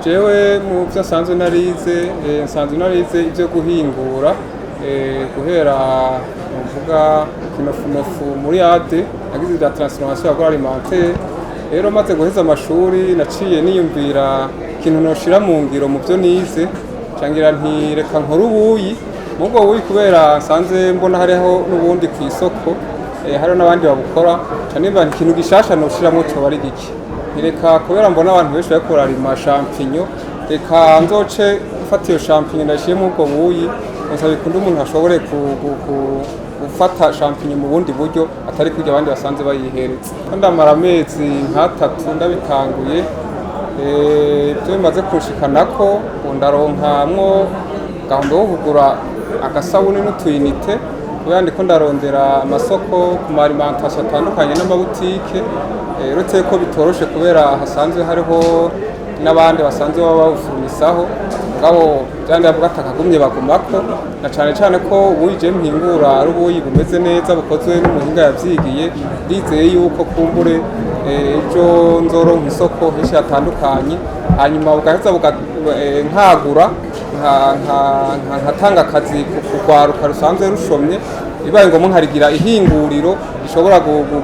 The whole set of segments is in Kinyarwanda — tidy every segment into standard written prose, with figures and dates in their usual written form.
jewe mu byo nsanzwe narize ibyo guhingura guhera muvuga kinofunofu muri ade nagize ibya transformation agroalimentaire. Rero maze guheza amashuri naciye niyumvira ikintu noshira mu ngiro mu byo nize cangira nti reka nkora ubuyi mubwo buyi kubera nsanze mbona hariho n'ubundi ku isoko hari n'abandi babukora cyane mba ikintu gishasha noshiramo cyo bari giki reka kubera mbona abantu benshi bakora rima champignon reka nzoce gufata iyo champignon ndashiye mu bwo buyi nsaba ikunda umuntu ashobore gufata champignon mu bundi buryo atari kujya abandi basanze bayihereza. Ndamara amezi nk'atatu ndabitanguye byo bimaze kunshyikanako ndaronkamwo gahunda yo kugura agasabune n'utuyinite kubera ndiko ndarondera amasoko ku alimentation atandukanye n'amabutike uretse ko bitoroshe kubera hasanzwe hariho n'abandi basanzwe baba bawufunisaho ngabo byandi bavuga atakagumye bagumako na cyane ko ubuje mpingura ari ubuyi bumeze neza bukozwe n'umuhinga yavyigiye ndizeye yuko kumbure ejo nzoronka isoko henshi hatandukanye hanyuma bugaheza nkagura nkatanga akazi kugwaruka rusanzwe rushomye bibaye ngo nkarigira ihinguriro ishobora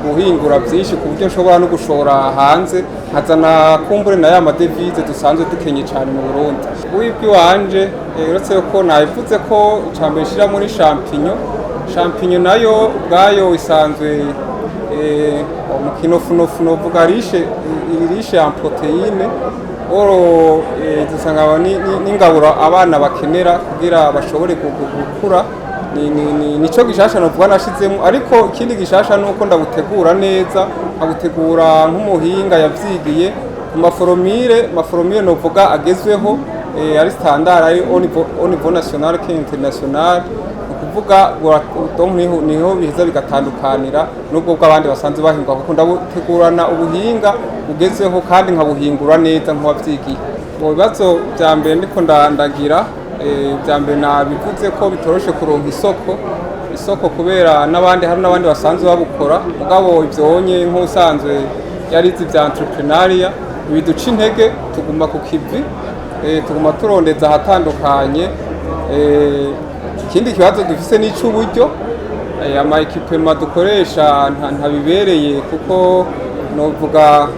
guhingura byinshi ku buryo nshobora no gushora hanze nkazana kumbure na ya madevize dusanzwe dukenye cyane mu Burundi. Ubwibwi wanje uretse ko nabivuze ko icambere shira muri champignon nayo ubwayo isanzwe mu kinofunofu novuga rishe en proteine oro dusanga n'ingaburo abana bakenera kugira bashobore gukura nico gishasha novuga nashizemo ariko ikindi gishasha nuko ndabutegura neza abutegura nk'umuhinga yavyigiye ku maforomire novuga agezweho ari standard ari au niveau national et international kuvuga donc niho biza bigatandukanira nubwo bw'abandi basanzwe bahingwa kuko ndabutegurana ubuhinga ugezeho kandi nkabuhingura neza nk'uwavyigiye. Mu bibazo bya mbere ndiko ndagira bya mbere nabivuze ko bitoroshe kuronka isoko kubera hari n'abandi basanzwe babukora mugabo ivyonye nk'usanzwe yarize bya entrepreneuria biduca intege tuguma ku kivi tuguma turondeza ahatandukanye. Ikindi kibazo dufise n'ic'uburyo ama equipement dukoresha ntabibereye kuko novuga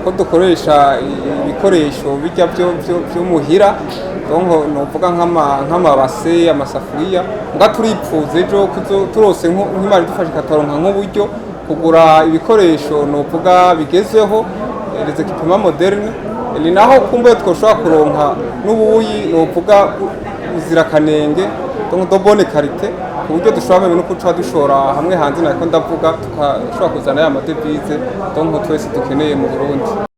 ko dukoresha ibikoresho bijya byo muhira donc novuga nk'amabase amasafuriya nga turipfuze ejo turose nk'imari dufashe kataronka nk'uburyo kugura ibikoresho novuga bigezweho les équipements modernes ni naho kumbe twoshobora kuronka n'ubuyi novuga uzirakanenge donc de bonne qualité ku buryo dushobora no kuca dushora hamwe hanze nako ndavuga tukashobora kuzana ya madevize donc twese dukeneye mu Burundi.